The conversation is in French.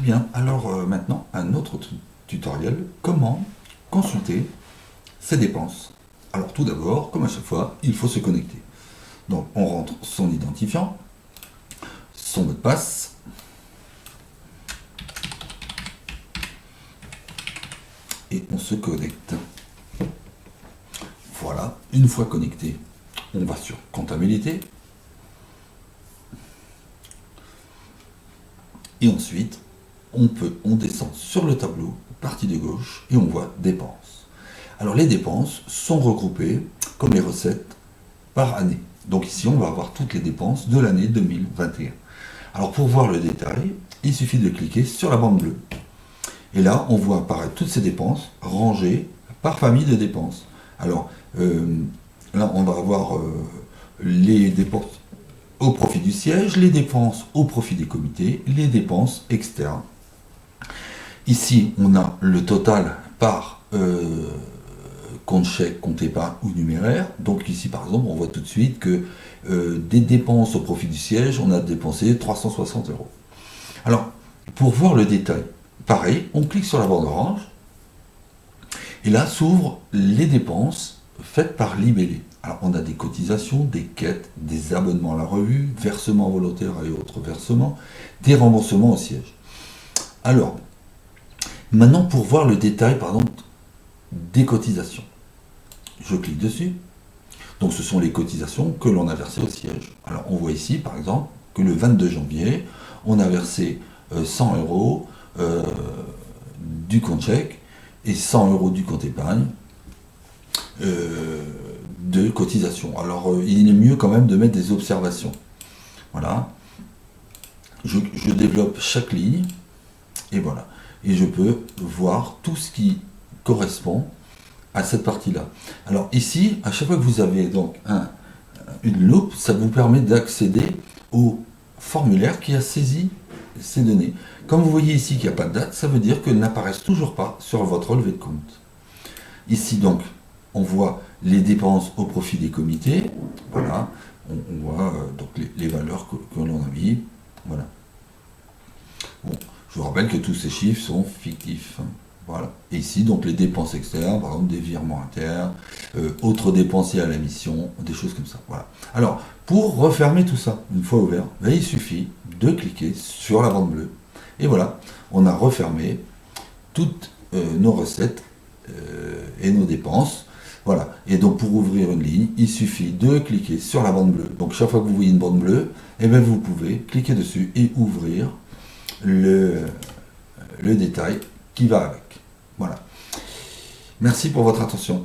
Très bien. Alors maintenant, un autre tutoriel. Comment consulter ses dépenses. Alors tout d'abord, comme à chaque fois, il faut se connecter. Donc on rentre son identifiant, son mot de passe, et on se connecte. Voilà, une fois connecté, on va sur comptabilité. Et ensuite, on descend sur le tableau, partie de gauche, et on voit dépenses. Alors les dépenses sont regroupées, comme les recettes, par année. Donc ici, on va avoir toutes les dépenses de l'année 2021. Alors pour voir le détail, il suffit de cliquer sur la bande bleue. Et là, on voit apparaître toutes ces dépenses rangées par famille de dépenses. Alors là, on va avoir les dépenses au profit du siège, les dépenses au profit des comités, les dépenses externes. Ici, on a le total par compte chèque, compte épargne ou numéraire. Donc ici, par exemple, on voit tout de suite que des dépenses au profit du siège, on a dépensé 360 €. Alors, pour voir le détail, pareil, on clique sur la bande orange, et là s'ouvrent les dépenses faites par libellé. Alors, on a des cotisations, des quêtes, des abonnements à la revue, versements volontaires et autres versements, des remboursements au siège. Alors, maintenant, pour voir le détail, par exemple, des cotisations, je clique dessus. Donc, ce sont les cotisations que l'on a versées au siège. Alors, on voit ici, par exemple, que le 22 janvier, on a versé 100 € du compte chèque et 100 € du compte épargne de cotisation. Alors, il est mieux quand même de mettre des observations. Voilà. Je développe chaque ligne, et voilà. Et je peux voir tout ce qui correspond à cette partie-là. Alors ici, à chaque fois que vous avez donc une loupe, ça vous permet d'accéder au formulaire qui a saisi ces données. Comme vous voyez ici qu'il n'y a pas de date, ça veut dire qu'elles n'apparaissent toujours pas sur votre relevé de compte. Ici donc, on voit les dépenses au profit des comités. Voilà, on voit donc les valeurs que l'on a mis. Voilà. Bon, je vous rappelle que tous ces chiffres sont fictifs. Voilà. Et ici, donc les dépenses externes, par exemple des virements internes, autres dépenses liées à la mission, des choses comme ça. Voilà. Alors, pour refermer tout ça, une fois ouvert, il suffit de cliquer sur la bande bleue. Et voilà, on a refermé toutes nos recettes et nos dépenses. Voilà. Et donc, pour ouvrir une ligne, il suffit de cliquer sur la bande bleue. Donc, chaque fois que vous voyez une bande bleue, eh bien, vous pouvez cliquer dessus et ouvrir le détail qui va avec. Voilà. Merci pour votre attention.